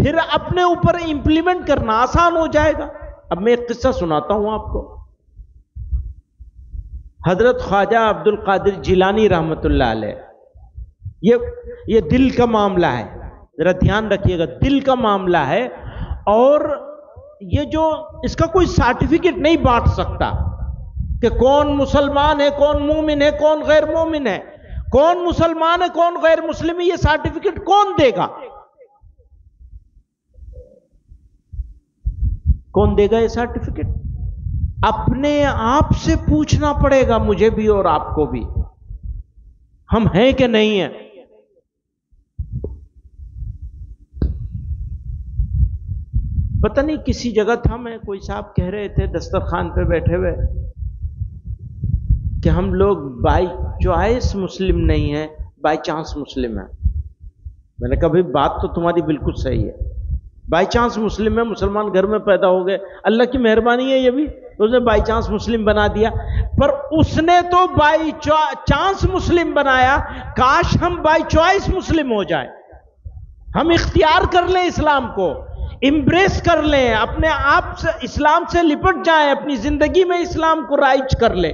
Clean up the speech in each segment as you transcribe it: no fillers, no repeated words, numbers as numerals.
پھر اپنے اوپر امپلیمنٹ کرنا آسان ہو جائے گا. اب میں ایک قصہ سناتا ہوں آپ کو. حضرت خواجہ عبد القادر جیلانی رحمت اللہ علیہ، یہ دل کا معاملہ ہے، ذرا دھیان رکھیے گا، دل کا معاملہ ہے. اور یہ جو اس کا کوئی سرٹیفکیٹ نہیں بانٹ سکتا کہ کون مسلمان ہے، کون مومن ہے، کون غیر مومن ہے، کون مسلمان ہے، کون غیر مسلم ہے، یہ سرٹیفکیٹ کون دے گا؟ کون دے گا یہ سرٹیفکیٹ؟ اپنے آپ سے پوچھنا پڑے گا، مجھے بھی اور آپ کو بھی، ہم ہیں کہ نہیں ہیں. پتہ نہیں کسی جگہ تھا، میں کوئی صاحب کہہ رہے تھے دسترخوان پہ بیٹھے ہوئے کہ ہم لوگ بائی چوائس مسلم نہیں ہیں، بائی چانس مسلم ہیں. میں نے کہا بھئی بات تو تمہاری بالکل صحیح ہے، بائی چانس مسلم ہے، مسلمان گھر میں پیدا ہو گئے، اللہ کی مہربانی ہے، یہ بھی اس نے بائی چانس مسلم بنا دیا. پر اس نے تو بائی چانس مسلم بنایا، کاش ہم بائی چوائس مسلم ہو جائیں، ہم اختیار کر لیں اسلام کو، امبریس کر لیں، اپنے آپ سے اسلام سے لپٹ جائیں، اپنی زندگی میں اسلام کو رائج کر لیں.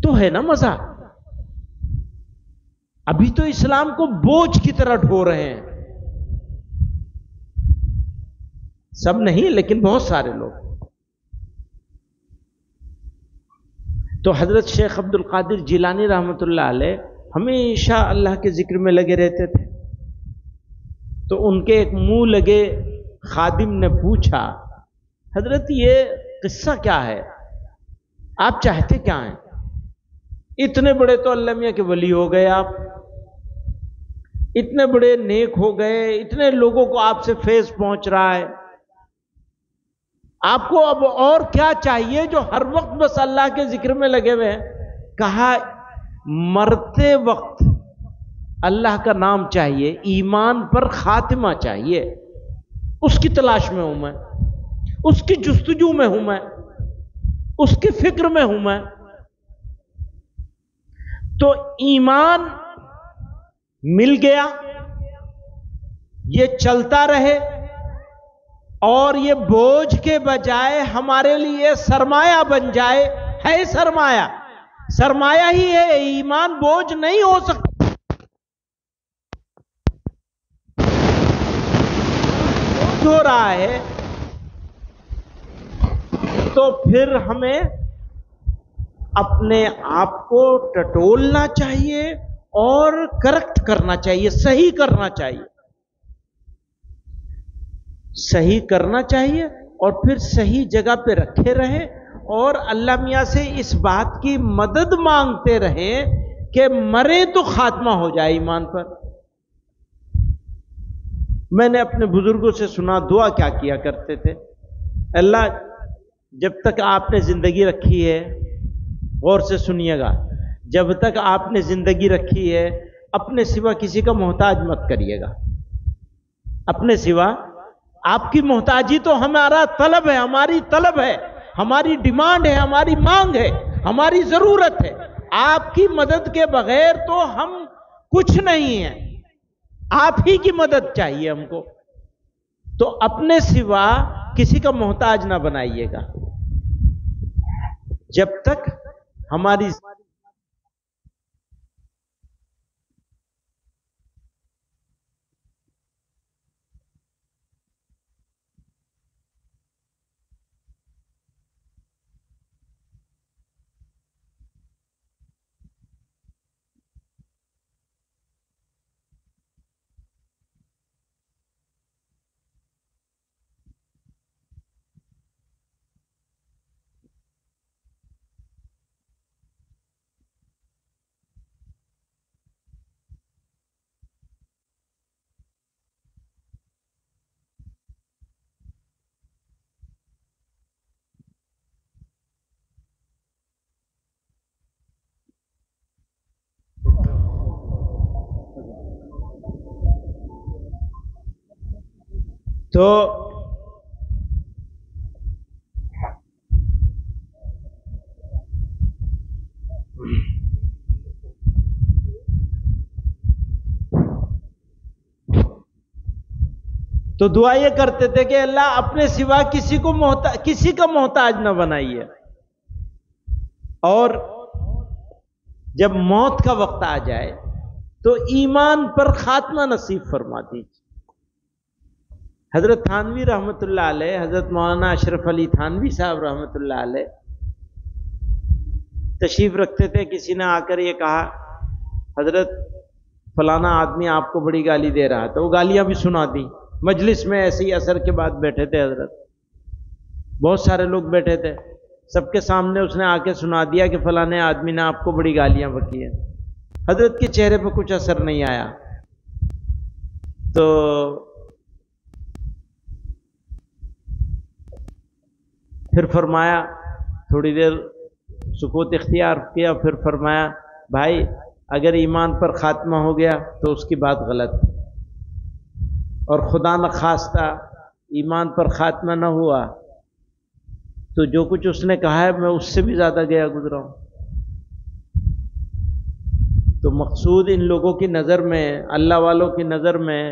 تو ہے نا مزہ. ابھی تو اسلام کو بوجھ کی طرح ڈھو رہے ہیں، سب نہیں لیکن بہت سارے لوگ. تو حضرت شیخ عبد القادر جیلانی رحمت اللہ علیہ ہمیشہ اللہ کے ذکر میں لگے رہتے تھے. تو ان کے ایک منہ لگے خادم نے پوچھا، حضرت یہ قصہ کیا ہے، آپ چاہتے کیا ہیں؟ اتنے بڑے تو اللہ میاں کے ولی ہو گئے، آپ اتنے بڑے نیک ہو گئے، اتنے لوگوں کو آپ سے فیض پہنچ رہا ہے، آپ کو اب اور کیا چاہیے جو ہر وقت بس اللہ کے ذکر میں لگے ہوئے ہیں؟ کہا مرتے وقت اللہ کا نام چاہیے، ایمان پر خاتمہ چاہیے، اس کی تلاش میں ہوں میں، اس کی جستجو میں ہوں میں، اس کی فکر میں ہوں میں. تو ایمان مل گیا، یہ چلتا رہے اور یہ بوجھ کے بجائے ہمارے لیے سرمایہ بن جائے. ہے سرمایہ، سرمایہ ہی ہے، ایمان بوجھ نہیں ہو سکتا. ہو رہا ہے تو پھر ہمیں اپنے آپ کو ٹٹولنا چاہیے اور کریکٹ کرنا چاہیے، صحیح کرنا چاہیے، صحیح کرنا چاہیے اور پھر صحیح جگہ پہ رکھے رہیں اور اللہ میاں سے اس بات کی مدد مانگتے رہیں کہ مرے تو خاتمہ ہو جائے ایمان پر. میں نے اپنے بزرگوں سے سنا دعا کیا کرتے تھے، اللہ جب تک آپ نے زندگی رکھی ہے، غور سے سنیے گا، جب تک آپ نے زندگی رکھی ہے اپنے سوا کسی کا محتاج مت کریے گا. اپنے سوا آپ کی محتاجی تو ہمارا طلب ہے، ہماری طلب ہے، ہماری ڈیمانڈ ہے، ہماری مانگ ہے، ہماری ضرورت ہے. آپ کی مدد کے بغیر تو ہم کچھ نہیں ہیں، آپ ہی کی مدد چاہیے ہم کو. تو اپنے سوا کسی کا محتاج نہ بنائیے گا جب تک ہماری تو تو دعا یہ کرتے تھے کہ اللہ اپنے سوا کسی کا محتاج نہ بنائیے، اور جب موت کا وقت آ جائے تو ایمان پر خاتمہ نصیب فرما دیجیے۔ حضرت تھانوی رحمۃ اللہ علیہ، حضرت مولانا اشرف علی تھانوی صاحب رحمۃ اللہ علیہ تشریف رکھتے تھے، کسی نے آ کر یہ کہا حضرت فلانا آدمی آپ کو بڑی گالی دے رہا تھا، وہ گالیاں بھی سنا دی مجلس میں، ایسے ہی عصر کے بعد بیٹھے تھے حضرت، بہت سارے لوگ بیٹھے تھے، سب کے سامنے اس نے آ کے سنا دیا کہ فلانے آدمی نے آپ کو بڑی گالیاں بکی ہیں۔ حضرت کے چہرے پہ کچھ اثر نہیں آیا، تو پھر فرمایا، تھوڑی دیر سکوت اختیار کیا، پھر فرمایا بھائی اگر ایمان پر خاتمہ ہو گیا تو اس کی بات غلط، اور خدا نخواستہ ایمان پر خاتمہ نہ ہوا تو جو کچھ اس نے کہا ہے میں اس سے بھی زیادہ گیا گزرا ہوں۔ تو مقصود ان لوگوں کی نظر میں، اللہ والوں کی نظر میں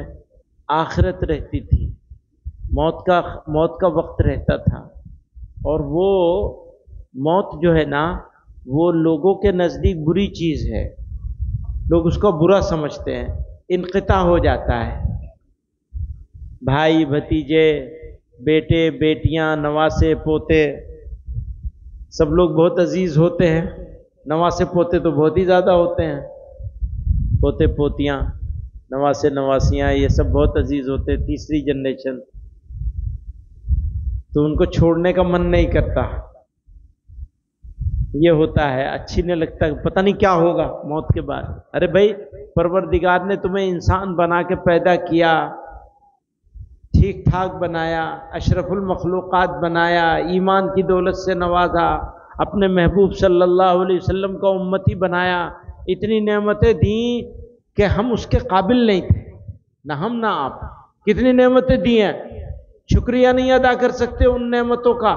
آخرت رہتی تھی، موت کا وقت رہتا تھا، اور وہ موت جو ہے نا وہ لوگوں کے نزدیک بری چیز ہے، لوگ اس کو برا سمجھتے ہیں، انقطاع ہو جاتا ہے، بھائی بھتیجے بیٹے بیٹیاں نواسے پوتے سب لوگ بہت عزیز ہوتے ہیں، نواسے پوتے تو بہت ہی زیادہ ہوتے ہیں، پوتے پوتیاں نواسے نواسیاں یہ سب بہت عزیز ہوتے ہیں، تیسری جنریشن، تو ان کو چھوڑنے کا من نہیں کرتا، یہ ہوتا ہے، اچھی نہیں لگتا، پتہ نہیں کیا ہوگا موت کے بعد۔ ارے بھائی پروردگار نے تمہیں انسان بنا کے پیدا کیا، ٹھیک ٹھاک بنایا، اشرف المخلوقات بنایا، ایمان کی دولت سے نوازا، اپنے محبوب صلی اللہ علیہ وسلم کا امتی بنایا، اتنی نعمتیں دیں کہ ہم اس کے قابل نہیں تھے، نہ ہم نہ آپ، کتنی نعمتیں دی ہیں، شکریہ نہیں ادا کر سکتے ان نعمتوں کا۔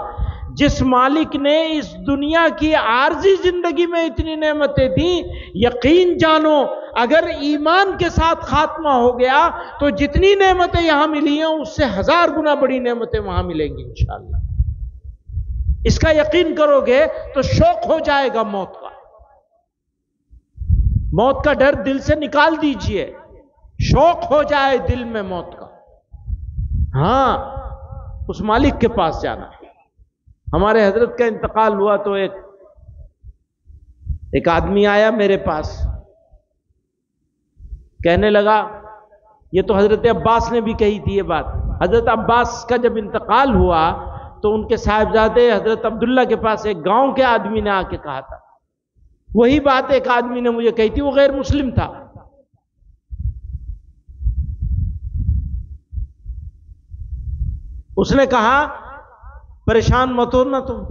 جس مالک نے اس دنیا کی عارضی زندگی میں اتنی نعمتیں دیں، یقین جانو اگر ایمان کے ساتھ خاتمہ ہو گیا تو جتنی نعمتیں یہاں ملی ہیں اس سے 1000 گنا بڑی نعمتیں وہاں ملیں گی انشاءاللہ۔ اس کا یقین کرو گے تو شوق ہو جائے گا موت کا، موت کا ڈر دل سے نکال دیجئے، شوق ہو جائے دل میں موت کا، ہاں اس مالک کے پاس جانا ہے۔ ہمارے حضرت کا انتقال ہوا تو ایک آدمی آیا میرے پاس، کہنے لگا، یہ تو حضرت عباس نے بھی کہی تھی یہ بات، حضرت عباس کا جب انتقال ہوا تو ان کے صاحبزادے حضرت عبداللہ کے پاس ایک گاؤں کے آدمی نے آ کے کہا تھا، وہی بات ایک آدمی نے مجھے کہی تھی، وہ غیر مسلم تھا، اس نے کہا پریشان مت ہو نا تم،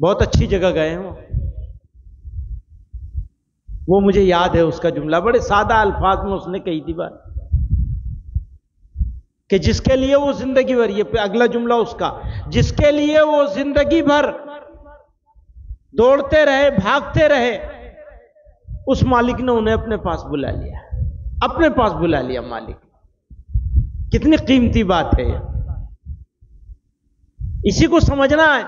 بہت اچھی جگہ گئے ہو، وہ مجھے یاد ہے اس کا جملہ، بڑے سادہ الفاظ میں اس نے کہی تھی بات، کہ جس کے لیے وہ زندگی بھر، یہ اگلا جملہ اس کا، جس کے لیے وہ زندگی بھر دوڑتے رہے بھاگتے رہے، اس مالک نے انہیں اپنے پاس بلا لیا، اپنے پاس بلا لیا مالک۔ کتنی قیمتی بات ہے یہ، اسی کو سمجھنا ہے،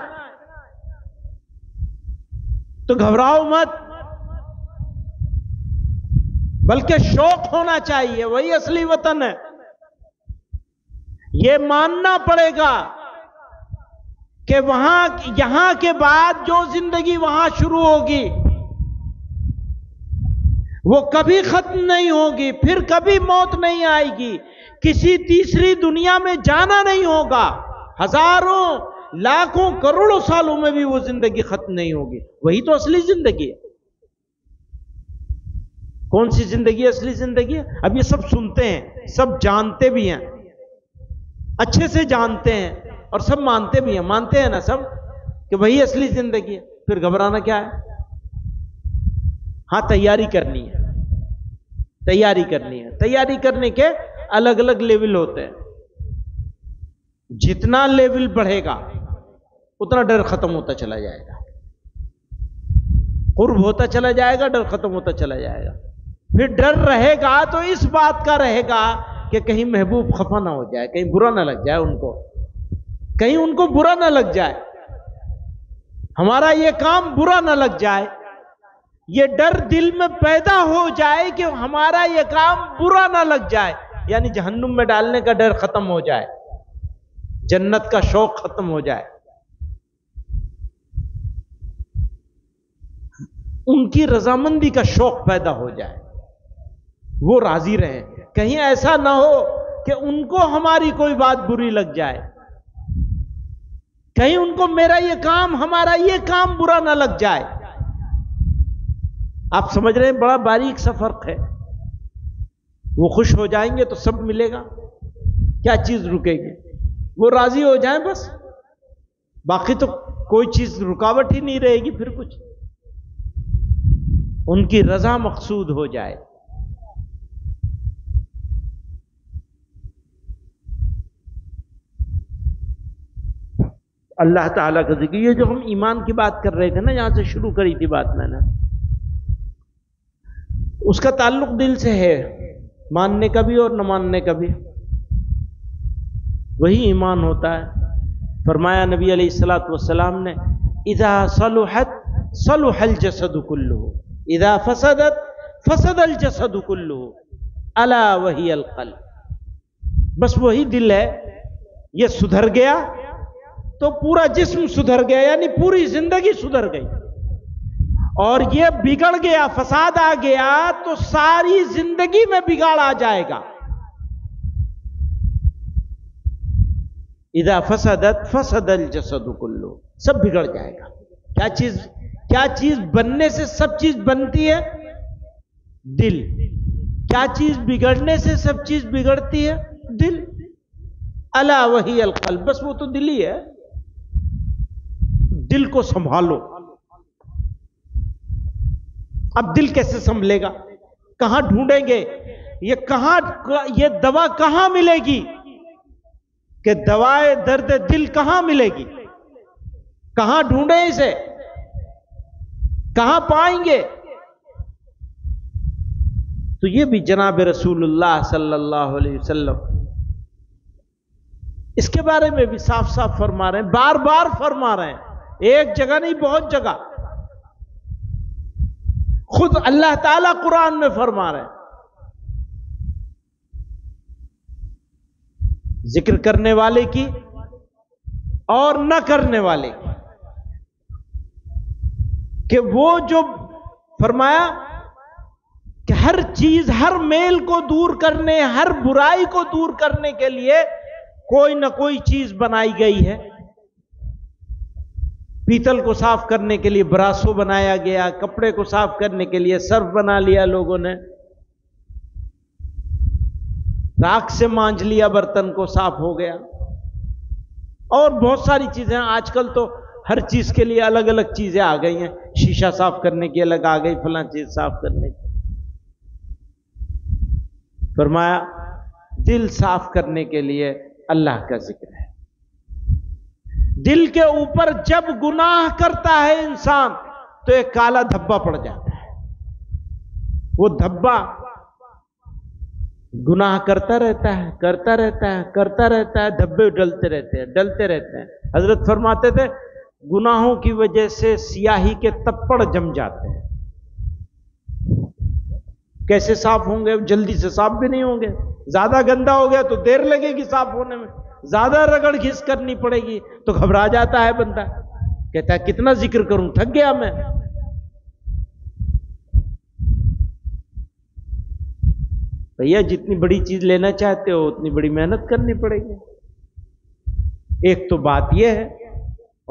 تو گھبراؤ مت، بلکہ شوق ہونا چاہیے، وہی اصلی وطن ہے۔ یہ ماننا پڑے گا کہ یہاں کے بعد جو زندگی وہاں شروع ہوگی وہ کبھی ختم نہیں ہوگی، پھر کبھی موت نہیں آئے گی، کسی تیسری دنیا میں جانا نہیں ہوگا، ہزاروں لاکھوں کروڑوں سالوں میں بھی وہ زندگی ختم نہیں ہوگی، وہی تو اصلی زندگی ہے۔ کون سی زندگی ہے اصلی زندگی ہے؟ اب یہ سب سنتے ہیں، سب جانتے بھی ہیں، اچھے سے جانتے ہیں، اور سب مانتے ہیں نا سب کہ وہی اصلی زندگی ہے، پھر گھبرانا کیا ہے؟ ہاں تیاری کرنی ہے، تیاری کرنے کے الگ الگ لیول ہوتے ہیں، جتنا لیول بڑھے گا اتنا ڈر ختم ہوتا چلا جائے گا، قرب ہوتا چلا جائے گا، ڈر ختم ہوتا چلا جائے گا۔ پھر ڈر رہے گا تو اس بات کا رہے گا کہ کہیں محبوب خفا نہ ہو جائے، کہیں برا نہ لگ جائے ان کو، کہیں ان کو برا نہ لگ جائے، ہمارا یہ کام برا نہ لگ جائے، یہ ڈر دل میں پیدا ہو جائے کہ ہمارا یہ کام برا نہ لگ جائے، یعنی جہنم میں ڈالنے کا ڈر ختم ہو جائے، جنت کا شوق ختم ہو جائے، ان کی رضامندی کا شوق پیدا ہو جائے، وہ راضی رہیں۔ کہیں ایسا نہ ہو کہ ان کو ہماری کوئی بات بری لگ جائے، کہیں ان کو میرا یہ کام، ہمارا یہ کام برا نہ لگ جائے۔ آپ سمجھ رہے ہیں بڑا باریک سا فرق ہے۔ وہ خوش ہو جائیں گے تو سب ملے گا، کیا چیز رکے گی؟ وہ راضی ہو جائیں بس، باقی تو کوئی چیز رکاوٹ ہی نہیں رہے گی پھر کچھ، ان کی رضا مقصود ہو جائے۔ اللہ تعالیٰ کا ذکر، یہ جو ہم ایمان کی بات کر رہے تھے نا، یہاں سے شروع کری تھی بات میں نے، اس کا تعلق دل سے ہے، ماننے کا بھی اور نہ ماننے کا بھی، وہی ایمان ہوتا ہے۔ فرمایا نبی علیہ الصلوۃ والسلام نے، اذا صلحت صلح الجسد كله، اذا فسدت فسد الجسد كله، الا وهي القلب۔ بس وہی دل ہے، یہ سدھر گیا تو پورا جسم سدھر گیا، یعنی پوری زندگی سدھر گئی، اور یہ بگڑ گیا، فساد آ گیا تو ساری زندگی میں بگاڑ آ جائے گا۔ اذا فسدت فسد الجسد كله، سب بگڑ جائے گا۔ کیا چیز بننے سے سب چیز بنتی ہے؟ دل۔ کیا چیز بگڑنے سے سب چیز بگڑتی ہے؟ دل۔ الا وہی القلب، بس وہ تو دل ہی ہے، دل کو سنبھالو۔ اب دل کیسے سنبھلے گا؟ کہاں ڈھونڈیں گے؟ یہ دوا کہاں ملے گی کہ دوائے درد دل کہاں ملے گی؟ کہاں ڈھونڈیں اسے؟ کہاں پائیں گے؟ تو یہ بھی جناب رسول اللہ صلی اللہ علیہ وسلم اس کے بارے میں بھی صاف صاف فرما رہے ہیں، بار بار فرما رہے ہیں، ایک جگہ نہیں بہت جگہ، خود اللہ تعالیٰ قرآن میں فرما رہے ہیں۔ ذکر کرنے والے کی اور نہ کرنے والے کی، کہ وہ جو فرمایا کہ ہر چیز، ہر میل کو دور کرنے، ہر برائی کو دور کرنے کے لیے کوئی نہ کوئی چیز بنائی گئی ہے۔ پیتل کو صاف کرنے کے لیے براسو بنایا گیا، کپڑے کو صاف کرنے کے لیے سرف بنا لیا لوگوں نے، راکھ سے مانج لیا برتن کو، صاف ہو گیا۔ اور بہت ساری چیزیں، آج کل تو ہر چیز کے لیے الگ الگ چیزیں آ گئی ہیں، شیشہ صاف کرنے کی الگ آ گئی، فلاں چیز صاف کرنے کی۔ فرمایا دل صاف کرنے کے لیے اللہ کا ذکر ہے۔ دل کے اوپر جب گناہ کرتا ہے انسان تو ایک کالا دھبا پڑ جاتا ہے، وہ دھبا گناہ کرتا رہتا ہے، کرتا رہتا ہے، کرتا رہتا ہے، دھبے ڈلتے رہتے ہیں، ڈلتے رہتے ہیں۔ حضرت فرماتے تھے گناہوں کی وجہ سے سیاہی کے تپڑ جم جاتے ہیں۔ کیسے صاف ہوں گے؟ جلدی سے صاف بھی نہیں ہوں گے، زیادہ گندا ہو گیا تو دیر لگے گی صاف ہونے میں، زیادہ رگڑ گھس کرنی پڑے گی تو گھبرا جاتا ہے بندہ، کہتا ہے کتنا ذکر کروں، تھک گیا میں۔ بھیا جتنی بڑی چیز لینا چاہتے ہو اتنی بڑی محنت کرنی پڑے گی۔ ایک تو بات یہ ہے،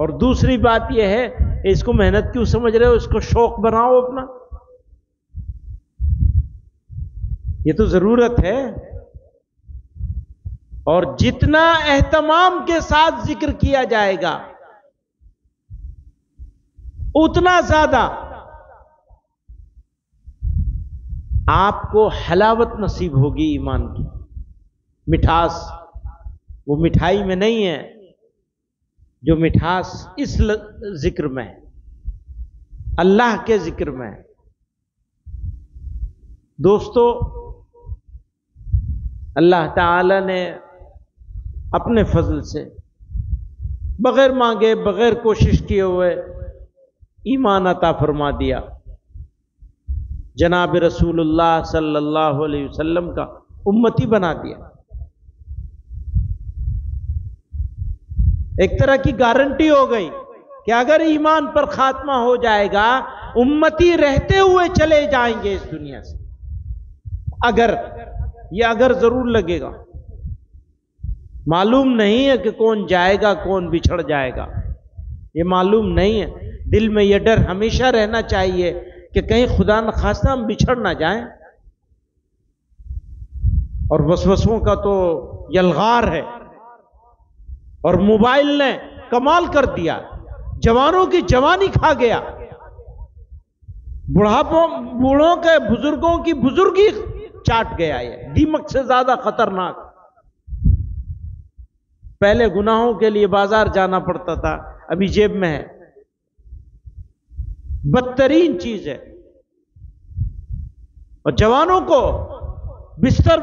اور دوسری بات یہ ہے اس کو محنت کیوں سمجھ رہے ہو، اس کو شوق بناؤ اپنا، یہ تو ضرورت ہے۔ اور جتنا اہتمام کے ساتھ ذکر کیا جائے گا اتنا زیادہ آپ کو حلاوت نصیب ہوگی ایمان کی، مٹھاس۔ وہ مٹھائی میں نہیں ہے جو مٹھاس اس ذکر میں ہے، اللہ کے ذکر میں ہے۔ دوستو اللہ تعالی نے اپنے فضل سے بغیر مانگے بغیر کوشش کیے ہوئے ایمان عطا فرما دیا، جناب رسول اللہ صلی اللہ علیہ وسلم کا امتی بنا دیا۔ ایک طرح کی گارنٹی ہو گئی کہ اگر ایمان پر خاتمہ ہو جائے گا، امتی رہتے ہوئے چلے جائیں گے اس دنیا سے۔ اگر ضرور لگے گا، معلوم نہیں ہے کہ کون جائے گا کون بچھڑ جائے گا، یہ معلوم نہیں ہے۔ دل میں یہ ڈر ہمیشہ رہنا چاہیے کہ کہیں خدا نخواستہ ہم بچھڑ نہ جائیں۔ اور وسوسوں کا تو یلغار ہے، اور موبائل نے کمال کر دیا، جوانوں کی جوانی کھا گیا، بوڑھوں کے بزرگوں کی بزرگی چاٹ گیا۔ یہ دیمک سے زیادہ خطرناک۔ پہلے گناہوں کے لیے بازار جانا پڑتا تھا، ابھی جیب میں ہے۔ بدترین چیز ہے، اور جوانوں کو بستر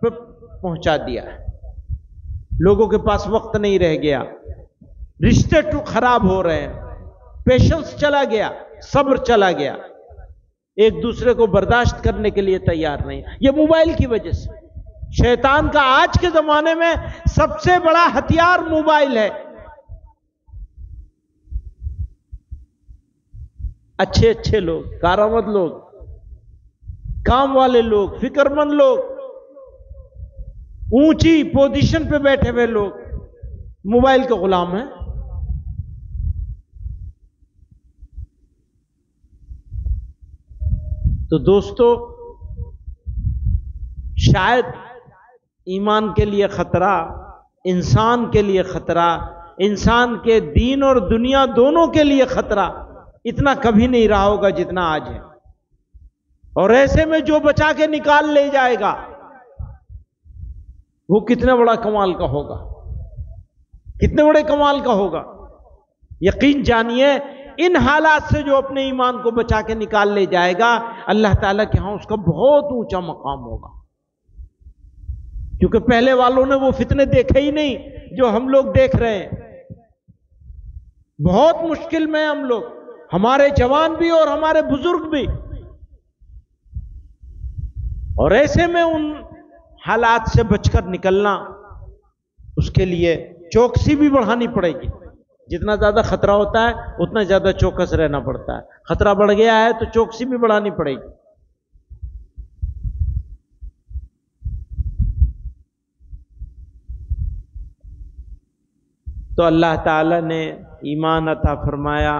پہ پہنچا دیا ہے۔ لوگوں کے پاس وقت نہیں رہ گیا، رشتے خراب ہو رہے ہیں، پیشنس چلا گیا، صبر چلا گیا، ایک دوسرے کو برداشت کرنے کے لیے تیار نہیں۔ یہ موبائل کی وجہ سے۔ شیطان کا آج کے زمانے میں سب سے بڑا ہتھیار موبائل ہے۔ اچھے لوگ، کارآمد لوگ، کام والے لوگ، فکر مند لوگ، اونچی پوزیشن پہ بیٹھے ہوئے لوگ موبائل کے غلام ہیں۔ تو دوستو، شاید ایمان کے لیے خطرہ، انسان کے لیے خطرہ، انسان کے دین اور دنیا دونوں کے لیے خطرہ اتنا کبھی نہیں رہا ہوگا جتنا آج ہے۔ اور ایسے میں جو بچا کے نکال لے جائے گا وہ کتنے بڑا کمال کا ہوگا، کتنے بڑے کمال کا ہوگا۔ یقین جانیے، ان حالات سے جو اپنے ایمان کو بچا کے نکال لے جائے گا، اللہ تعالیٰ کے ہاں اس کا بہت اونچا مقام ہوگا۔ کیونکہ پہلے والوں نے وہ فتنے دیکھے ہی نہیں جو ہم لوگ دیکھ رہے ہیں۔ بہت مشکل میں ہم لوگ، ہمارے جوان بھی اور ہمارے بزرگ بھی، اور ایسے میں ان حالات سے بچ کر نکلنا، اس کے لیے چوکسی بھی بڑھانی پڑے گی۔ جتنا زیادہ خطرہ ہوتا ہے اتنا زیادہ چوکس رہنا پڑتا ہے۔ خطرہ بڑھ گیا ہے تو چوکسی بھی بڑھانی پڑے گی۔ تو اللہ تعالی نے ایمان عطا فرمایا،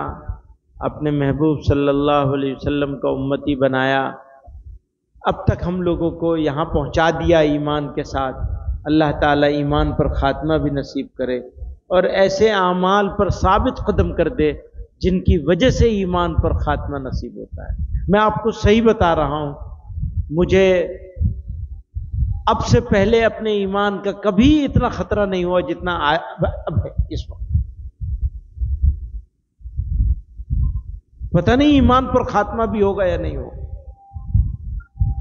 اپنے محبوب صلی اللہ علیہ وسلم کا امتی بنایا، اب تک ہم لوگوں کو یہاں پہنچا دیا ایمان کے ساتھ۔ اللہ تعالیٰ ایمان پر خاتمہ بھی نصیب کرے، اور ایسے اعمال پر ثابت قدم کر دے جن کی وجہ سے ایمان پر خاتمہ نصیب ہوتا ہے۔ میں آپ کو صحیح بتا رہا ہوں، مجھے اب سے پہلے اپنے ایمان کا کبھی اتنا خطرہ نہیں ہوا جتنا اب ہے اس وقت۔ پتہ نہیں ایمان پر خاتمہ بھی ہوگا یا نہیں ہوگا۔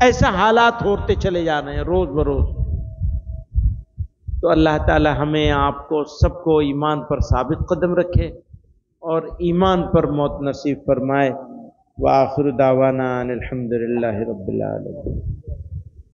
ایسا حالات ہوتے چلے جا رہے ہیں روز بروز۔ تو اللہ تعالی ہمیں آپ کو سب کو ایمان پر ثابت قدم رکھے اور ایمان پر موت نصیب فرمائے۔ وآخر دعوانا ان الحمد للہ رب العالمین۔